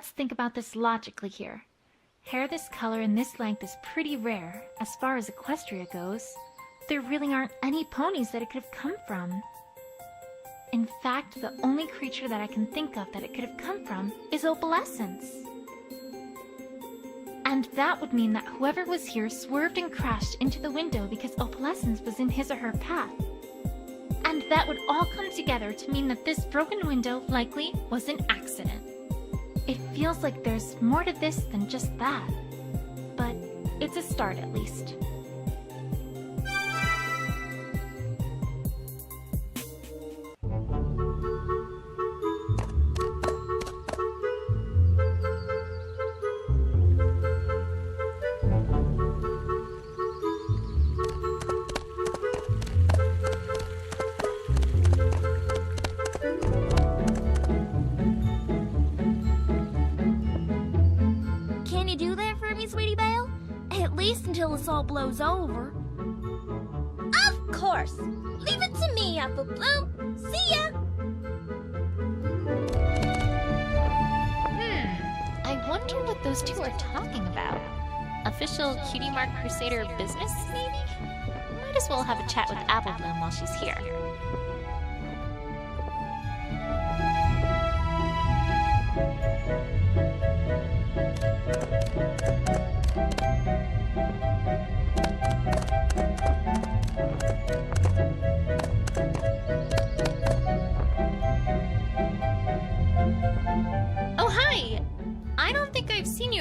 let's think about this logically here. Hair this color and this length is pretty rare, as far as Equestria goes. There really aren't any ponies that it could have come from. In fact, the only creature that I can think of that it could have come from is opalescence. And that would mean that whoever was here swerved and crashed into the window because opalescence was in his or her path. And that would all come together to mean that this broken window likely was an accident. It feels like there's more to this than just that. But it's a start at least. Until this all blows over. Of course! Leave it to me, Apple Bloom. See ya! I wonder what those two are talking about. Official Cutie Mark Crusader business, maybe? Might as well have a chat with Apple Bloom while she's here.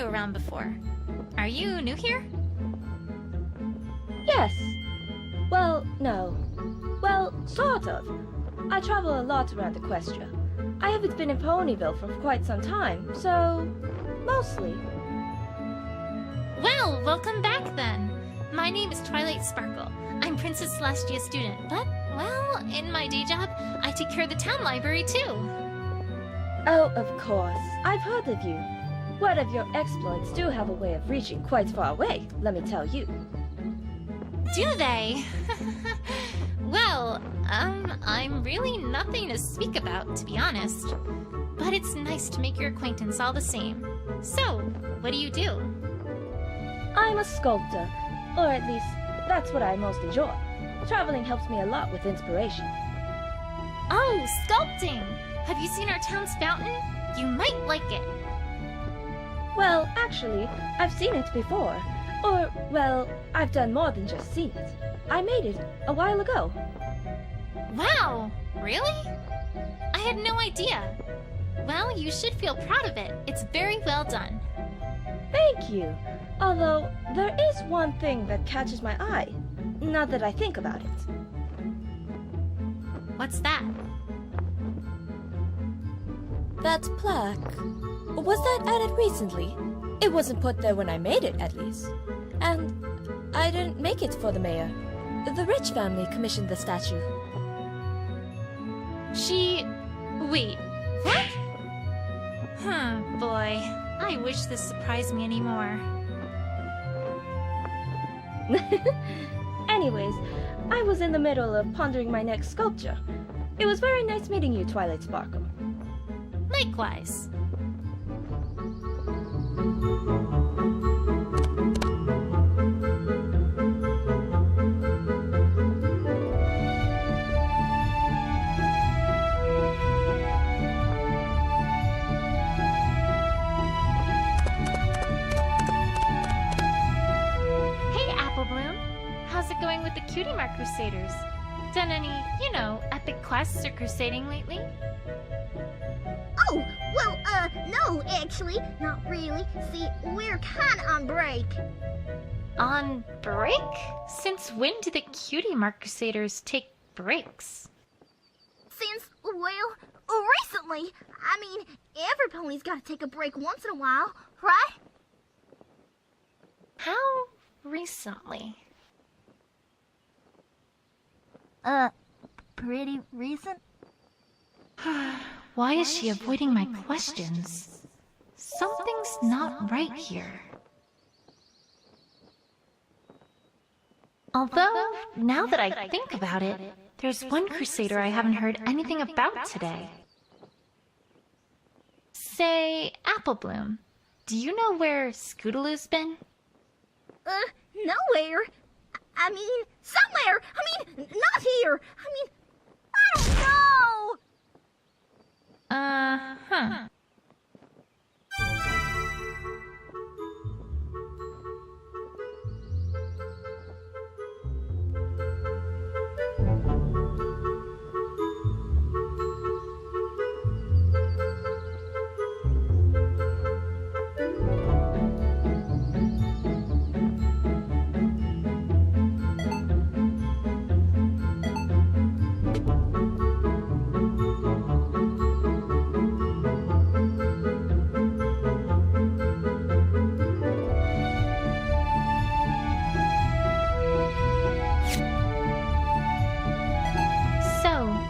Around before. Are you new here? Yes. Well, no. Well, sort of. I travel a lot around Equestria. I haven't been in Ponyville for quite some time, so mostly. Well, welcome back then. My name is Twilight Sparkle. I'm Princess Celestia's student, but, well, in my day job, I take care of the town library too. Oh, of course. I've heard of you. Word of your exploits do have a way of reaching quite far away, let me tell you. Do they? Well, I'm really nothing to speak about, to be honest. But it's nice to make your acquaintance all the same. So, what do you do? I'm a sculptor, or at least, that's what I most enjoy. Traveling helps me a lot with inspiration. Oh, sculpting! Have you seen our town's fountain? You might like it. Well, actually, I've seen it before. Or, well, I've done more than just seen it. I made it a while ago. Wow! Really? I had no idea. Well, you should feel proud of it. It's very well done. Thank you. Although, there is one thing that catches my eye, now that I think about it. What's that? That plaque. Was that added recently? It wasn't put there when I made it, at least. And I didn't make it for the mayor. The Rich family commissioned the statue. Wait, what? Boy. I wish this surprised me anymore. Anyways, I was in the middle of pondering my next sculpture. It was very nice meeting you, Twilight Sparkle. Likewise. How's it going with the Cutie Mark Crusaders? Done any, epic quests or crusading lately? Oh, well, no, actually, not really. See, we're kinda on break. On break? Since when do the Cutie Mark Crusaders take breaks? Since, well, recently. I mean, every pony's gotta take a break once in a while, right? How recently? Pretty recent? Why is she avoiding my questions? Something's not right here. Although, now that I think about it, there's one Crusader I haven't heard anything about today. Say, Apple Bloom, do you know where Scootaloo's been? Nowhere. I mean, somewhere. I mean, not here. I mean, I don't know. Uh-huh.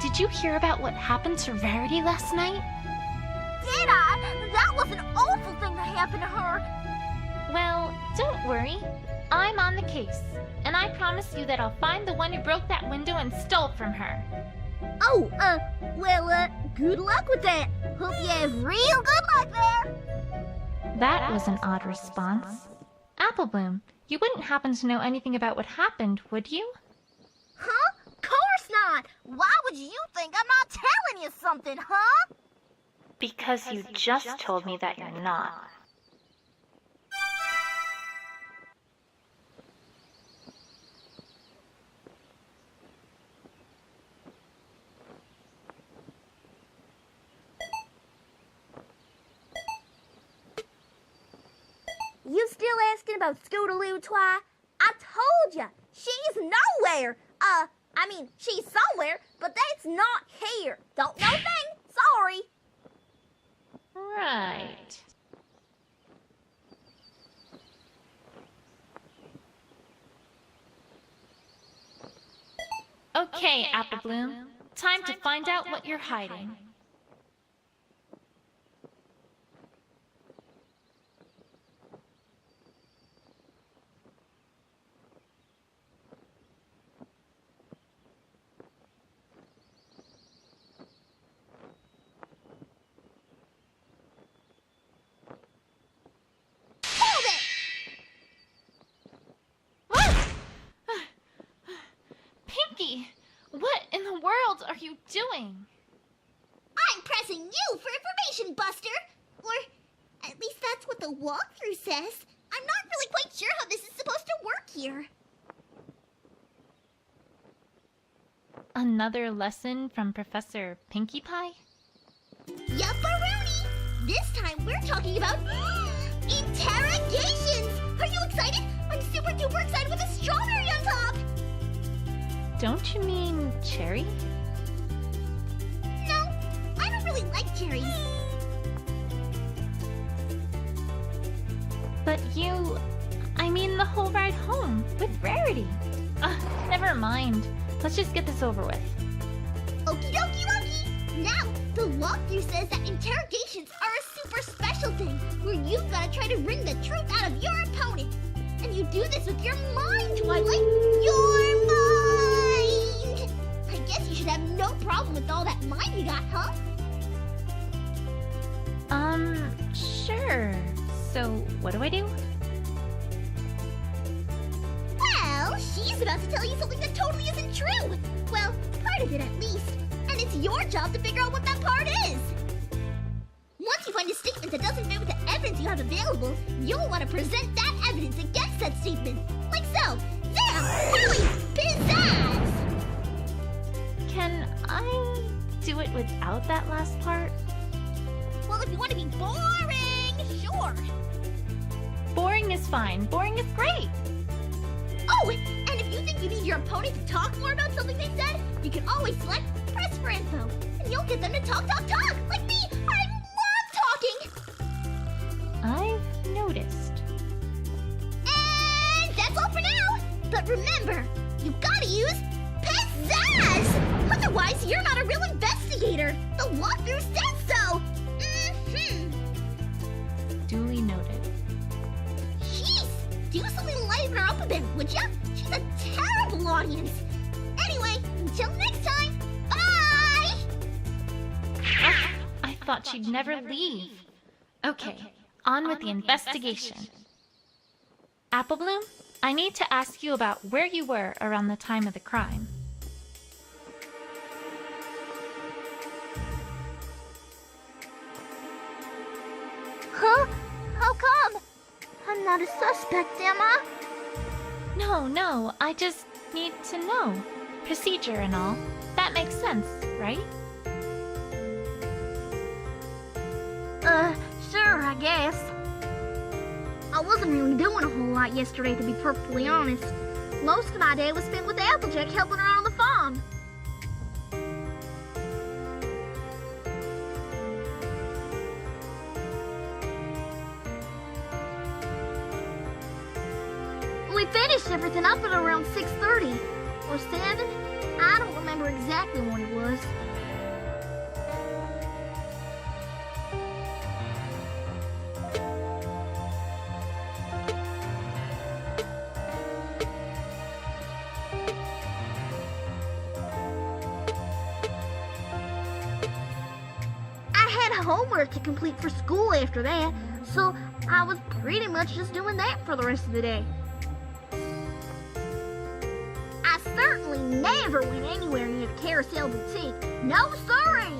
Did you hear about what happened to Rarity last night? Did I? That was an awful thing that happened to her. Well, don't worry. I'm on the case. And I promise you that I'll find the one who broke that window and stole from her. Oh, well, good luck with that. Hope you have real good luck there. That was an odd response. Apple Bloom, you wouldn't happen to know anything about what happened, would you? Huh? Course not. Why would you think I'm not telling you something, huh? Because you just told me that you're not. You still asking about Scootaloo, Twi? I told ya, she's nowhere. I mean, she's somewhere, but that's not here. Don't know thing. Sorry. Right. Okay, Apple Bloom. Time to find out what you're hiding. Pinky, what in the world are you doing? I'm pressing you for information, Buster. Or at least that's what the walkthrough says. I'm not really quite sure how this is supposed to work here. Another lesson from Professor Pinkie Pie? Yupperoonie! This time we're talking about interrogations! Are you excited? I'm super duper excited with a strawberry on top! Don't you mean cherry? No, I don't really like cherries. But I mean the whole ride home with Rarity. Never mind. Let's just get this over with. Okie dokie dokie! Now, the walkthrough says that interrogations are a super special thing where you've got to try to wring the truth out of your opponent. And you do this with your mind, Twilight. Your mind! I guess you should have no problem with all that mind you got, huh? Sure. So, what do I do? Well, she's about to tell you something that totally isn't true. Well, part of it at least. And it's your job to figure out what that part is. Once you find a statement that doesn't fit with the evidence you have available, you'll want to present that evidence against that statement. Like so. Damn! Howie! Pizzazz! Can I do it without that last part? Well, if you want to be boring, sure. Boring is fine. Boring is great. Oh, and if you think you need your opponent to talk more about something they said, you can always select press for info, and you'll get them to talk, like me. I love talking. I've noticed. And that's all for now. But remember, you gotta use pizzazz. Otherwise, you're not a real investigator. The walkthrough says so. Duly noted. Jeez, do something to liven her up a bit, would ya? She's a terrible audience. Anyway, until next time, bye! I thought she'd never leave. Okay, on with the investigation. Applebloom, I need to ask you about where you were around the time of the crime. Huh? How come? I'm not a suspect, am I? No, I just need to know. Procedure and all. That makes sense, right? Sure, I guess. I wasn't really doing a whole lot yesterday, to be perfectly honest. Most of my day was spent with Applejack helping her on the farm. We finished everything up at around 6:30. Or 7? I don't remember exactly when it was. Homework to complete for school after that, so I was pretty much just doing that for the rest of the day. I certainly never went anywhere near the Carousel Boutique. No, sorry!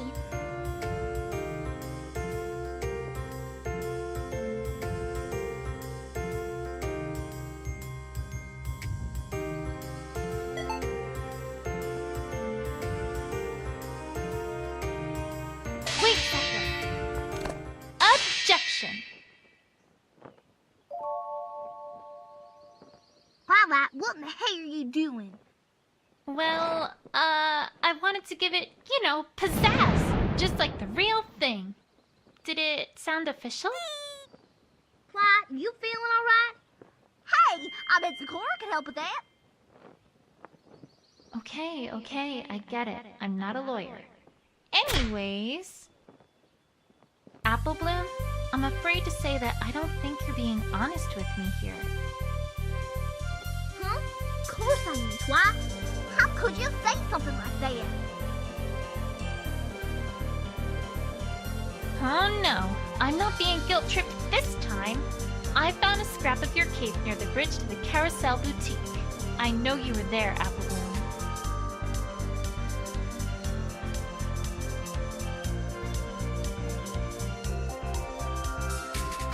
Wait a second. Objection! Twilight, what in the hell are you doing? Well, I wanted to give it, pizzazz. Just like the real thing. Did it sound official? Twilight, you feeling alright? Hey, I bet Sakura can help with that. Okay, I get it. I'm not a lawyer. Anyways, Applebloom, I'm afraid to say that I don't think you're being honest with me here. Huh? Of course I am, Twilight. How could you say something like that? Oh no, I'm not being guilt-tripped this time. I found a scrap of your cape near the bridge to the Carousel Boutique. I know you were there, Applebloom.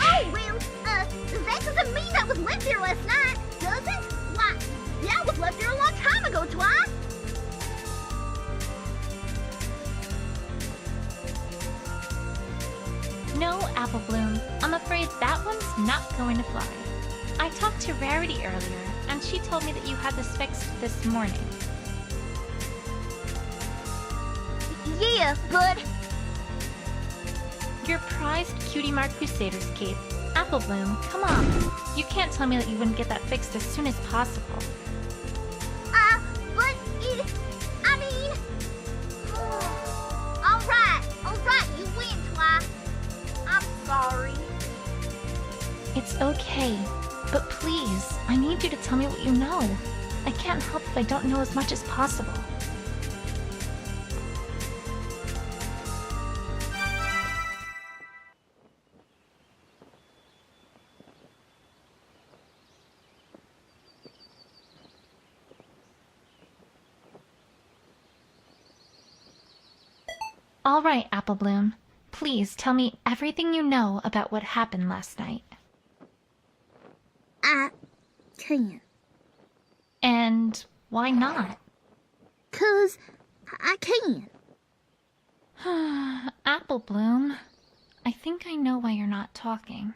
Oh, well, that doesn't mean that was left here last night, does it? Why, that was left here a long time ago, Twilight. No, Applebloom, I'm afraid that one's not going to fly. I talked to Rarity earlier, and she told me that you had this fixed this morning. Yeah, but... Your prized Cutie Mark Crusaders cape. Applebloom, come on. You can't tell me that you wouldn't get that fixed as soon as possible. But it... I mean... Alright, you win, Twi. I'm sorry. It's okay, but please, I need you to tell me what you know. I can't help if I don't know as much as possible. All right, Applebloom. Please tell me everything you know about what happened last night. I can't. And why not? 'Cause I can. Applebloom, I think I know why you're not talking.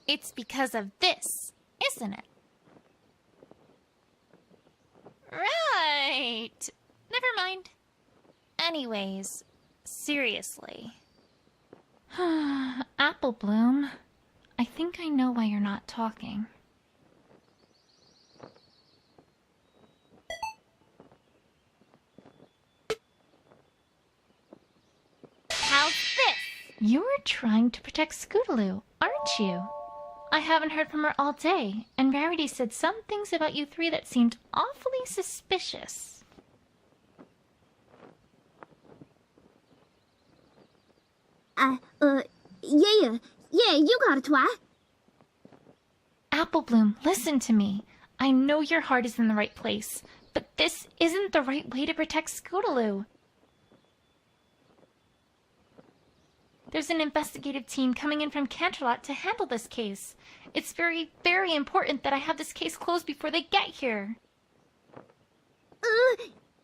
It's because of this, isn't it? Anyways, seriously. Apple Bloom, I think I know why you're not talking. How's this? You're trying to protect Scootaloo, aren't you? I haven't heard from her all day, and Rarity said some things about you three that seemed awfully suspicious. Yeah, you got it, Twi. Apple Bloom, listen to me. I know your heart is in the right place, but this isn't the right way to protect Scootaloo. There's an investigative team coming in from Canterlot to handle this case. It's very, very important that I have this case closed before they get here.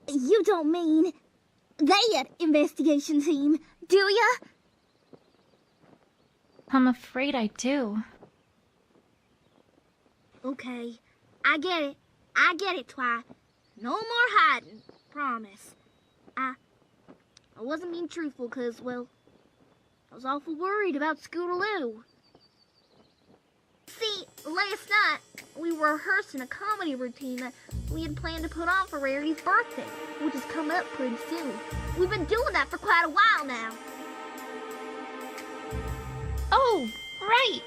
You don't mean that investigation team, do ya? I'm afraid I do. Okay, I get it, Twi. No more hiding, promise. I wasn't being truthful because, well, I was awful worried about Scootaloo. See, last night, we were rehearsing a comedy routine that we had planned to put on for Rarity's birthday, which is coming up pretty soon. We've been doing that for quite a while now. Oh, right!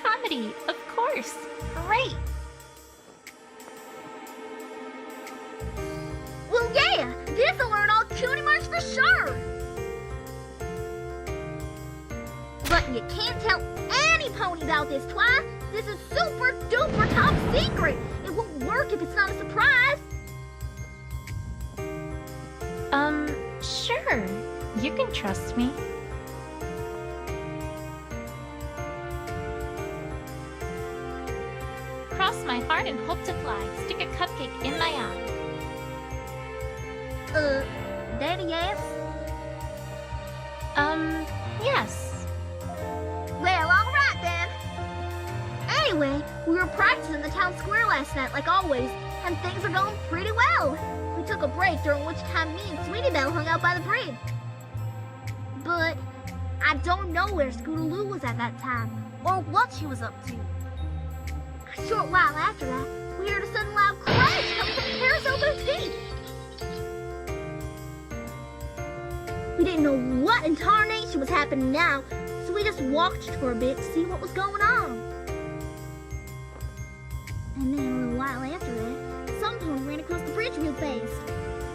Comedy, of course. Great! Well, yeah, this'll learn all cutie marks for sure. But you can't tell any pony about this, Twi. This is super duper top secret. It won't work if it's not a surprise. Sure. You can trust me. Cross my heart and hope to fly. Stick a cupcake in my eye. Daddy, yes? Yes. Well, all right then. Anyway, we were practicing in the town square last night, like always, and things are going pretty well. We took a break, during which time me and Sweetie Belle hung out by the bridge. But I don't know where Scootaloo was at that time, or what she was up to. A short while after that, we heard a sudden loud crash coming from Paris over Peak. We didn't know what in tarnation was happening now, so we just watched for a bit to see what was going on. And then a little while after that, some pony ran across the bridge real fast.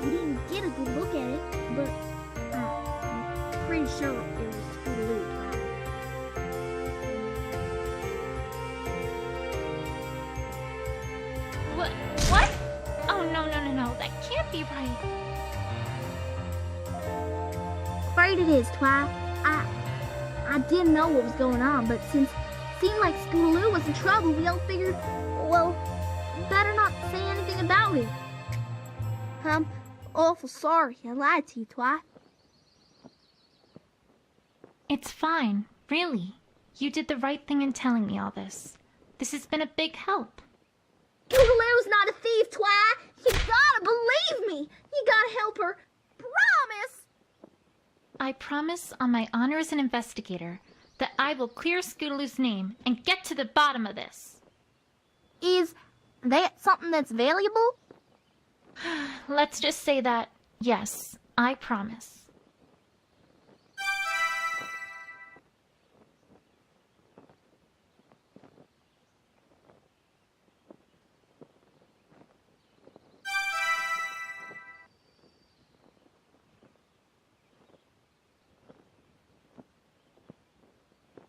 We didn't get a good look at it, but I'm pretty sure it was Scootaloo. What? Oh, no. That can't be right. Afraid it is, Twi. I didn't know what was going on, but since it seemed like Scootaloo was in trouble, we all figured, well, better not say anything about it. I'm awful sorry I lied to you, Twi. It's fine, really. You did the right thing in telling me all this. This has been a big help. Scootaloo's not a thief, Twi. You gotta believe me. You gotta help her. Promise. I promise on my honor as an investigator that I will clear Scootaloo's name and get to the bottom of this. Is that something that's valuable? Let's just say that, yes, I promise.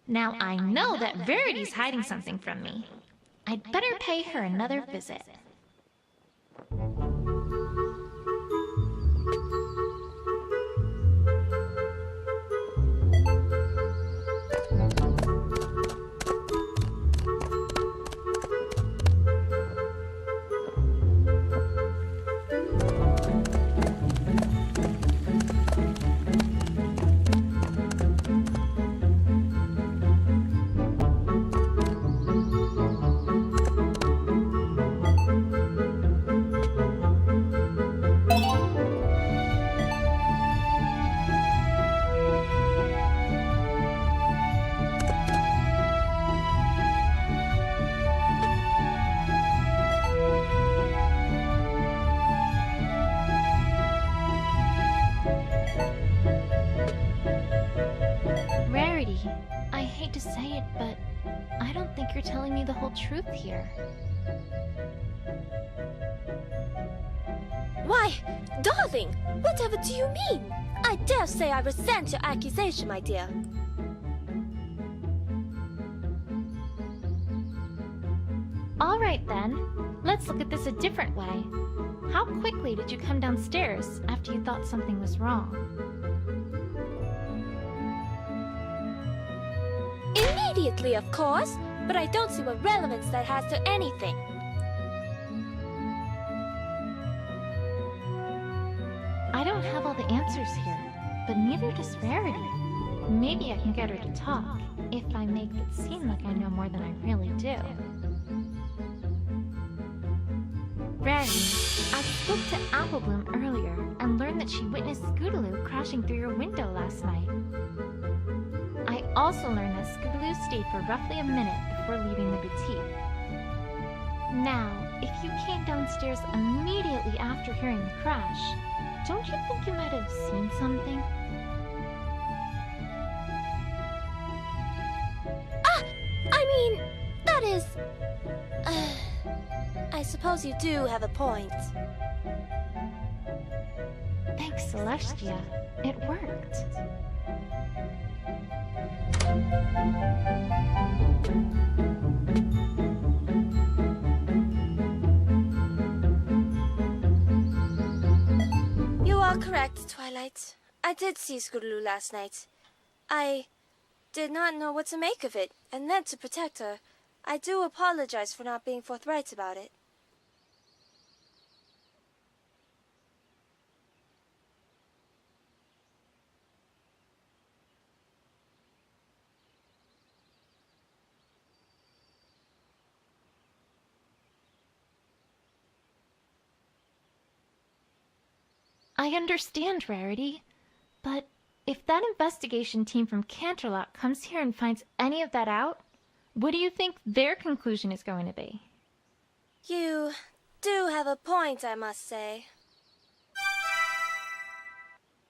Now I know that Verity's hiding something from me. I'd better pay her another visit. don't think you're telling me the whole truth here. Why, darling, whatever do you mean? I dare say I resent your accusation, my dear. All right then, let's look at this a different way. How quickly did you come downstairs after you thought something was wrong? Immediately, of course, but I don't see what relevance that has to anything. I don't have all the answers here, but neither does Rarity. Maybe I can get her to talk, if I make it seem like I know more than I really do. Rarity, I spoke to Applebloom earlier and learned that she witnessed Scootaloo crashing through your window last night. I also learned that Scootaloo stayed for roughly a minute before leaving the boutique. Now, if you came downstairs immediately after hearing the crash, don't you think you might have seen something? I mean, that is... I suppose you do have a point. Thanks, Celestia. It worked. You are correct, Twilight. I did see Scootaloo last night. I did not know what to make of it, and then to protect her, I do apologize for not being forthright about it. I understand, Rarity, but if that investigation team from Canterlot comes here and finds any of that out, what do you think their conclusion is going to be? You do have a point, I must say.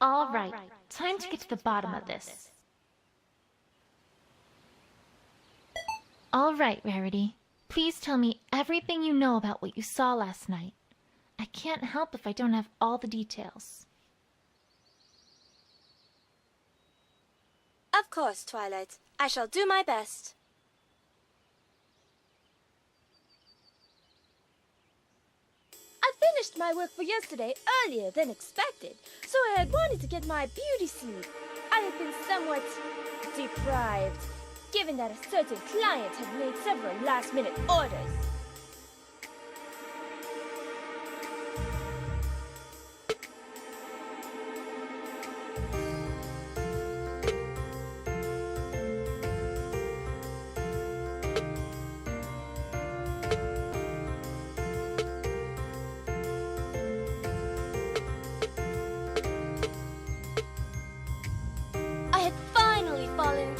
All right, time to get to the bottom of this. All right, Rarity, please tell me everything you know about what you saw last night. I can't help if I don't have all the details. Of course, Twilight. I shall do my best. I finished my work for yesterday earlier than expected, so I had wanted to get my beauty sleep. I had been somewhat deprived, given that a certain client had made several last-minute orders.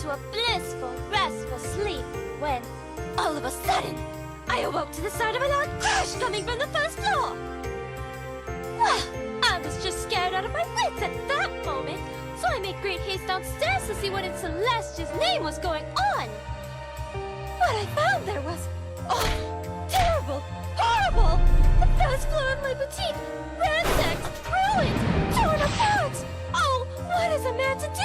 A blissful, restful sleep when, all of a sudden, I awoke to the sound of a loud crash coming from the first floor. I was just scared out of my wits at that moment, so I made great haste downstairs to see what in Celestia's name was going on. What I found there was awful, terrible, horrible. The first floor of my boutique, ransacked, ruined, torn apart. Oh, what is a man to do?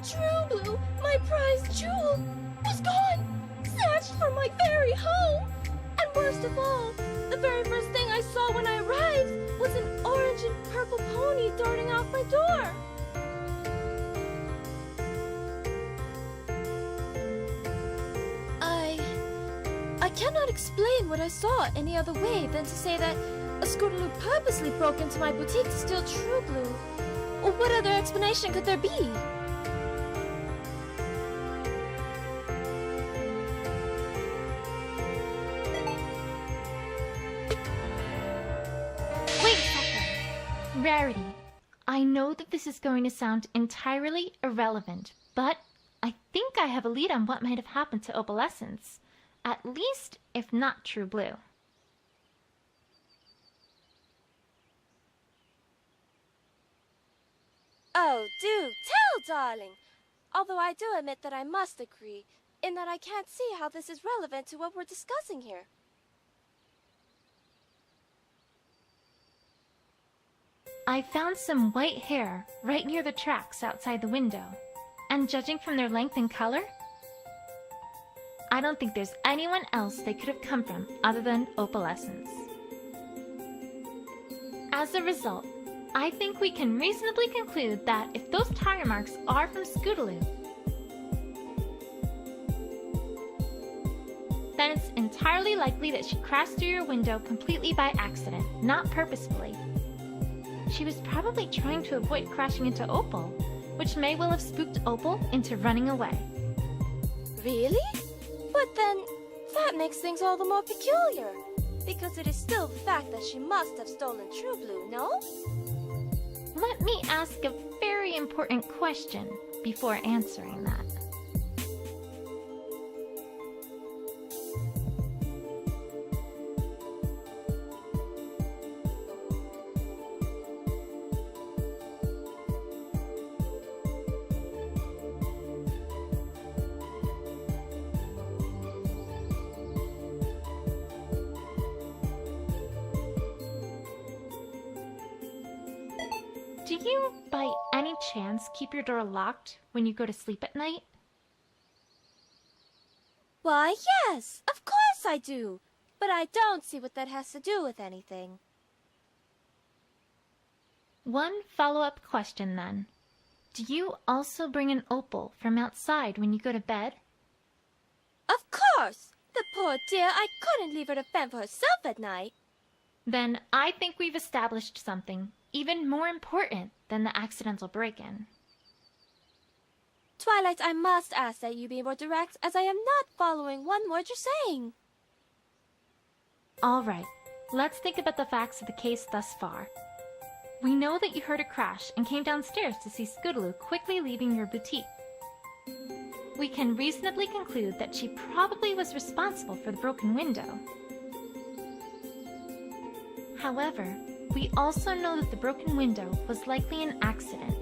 True Blue, my prized jewel, was gone, snatched from my very home. And worst of all, the very first thing I saw when I arrived was an orange and purple pony darting off my door. I cannot explain what I saw any other way than to say that a Scootaloo purposely broke into my boutique to steal True Blue. What other explanation could there be? Rarity, I know that this is going to sound entirely irrelevant, but I think I have a lead on what might have happened to Opalescence. At least, if not True Blue. Oh, do tell, darling. Although I do admit that I must agree, in that I can't see how this is relevant to what we're discussing here. I found some white hair right near the tracks outside the window, and judging from their length and color, I don't think there's anyone else they could have come from other than opalescence. As a result, I think we can reasonably conclude that if those tire marks are from Scootaloo, then it's entirely likely that she crashed through your window completely by accident, not purposefully. She was probably trying to avoid crashing into Opal, which may well have spooked Opal into running away. Really? But then, that makes things all the more peculiar. Because it is still the fact that she must have stolen True Blue, no? Let me ask a very important question before answering that. Do you, by any chance, keep your door locked when you go to sleep at night? Why, yes, of course I do. But I don't see what that has to do with anything. One follow-up question then. Do you also bring an opal from outside when you go to bed? Of course! The poor dear, I couldn't leave her to fend for herself at night. Then I think we've established something even more important than the accidental break-in. Twilight, I must ask that you be more direct, as I am not following one word you're saying. All right, let's think about the facts of the case thus far. We know that you heard a crash and came downstairs to see Scootaloo quickly leaving your boutique. We can reasonably conclude that she probably was responsible for the broken window. However, we also know that the broken window was likely an accident,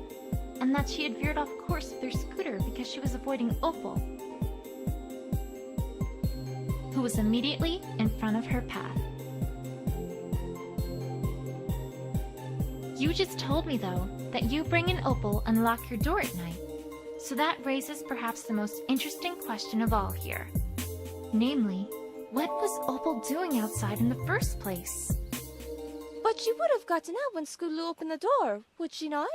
and that she had veered off course with her scooter because she was avoiding Opal, who was immediately in front of her path. You just told me, though, that you bring an Opal and lock your door at night, so that raises perhaps the most interesting question of all here. Namely, what was Opal doing outside in the first place? But she would have gotten out when Scootaloo opened the door, would she not?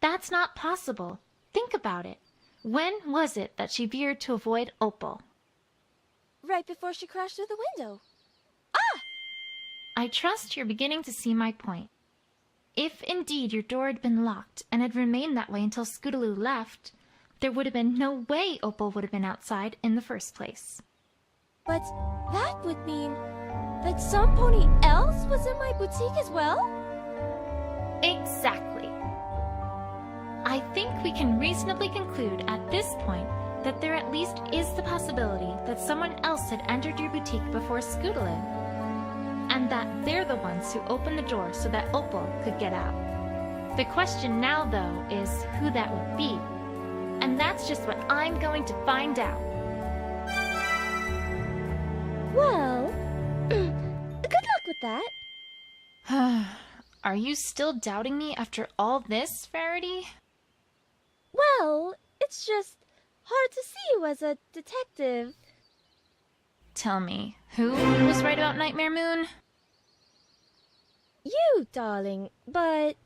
That's not possible. Think about it. When was it that she veered to avoid Opal? Right before she crashed through the window. Ah! I trust you're beginning to see my point. If indeed your door had been locked and had remained that way until Scootaloo left, there would have been no way Opal would have been outside in the first place. But that would mean that some pony else was in my boutique as well? Exactly. I think we can reasonably conclude at this point that there at least is the possibility that someone else had entered your boutique before Scootaloo, and that they're the ones who opened the door so that Opal could get out. The question now, though, is who that would be, and that's just what I'm going to find out. Well, good luck with that. Are you still doubting me after all this, Rarity? Well, it's just hard to see you as a detective. Tell me, who was right about Nightmare Moon? You, darling, but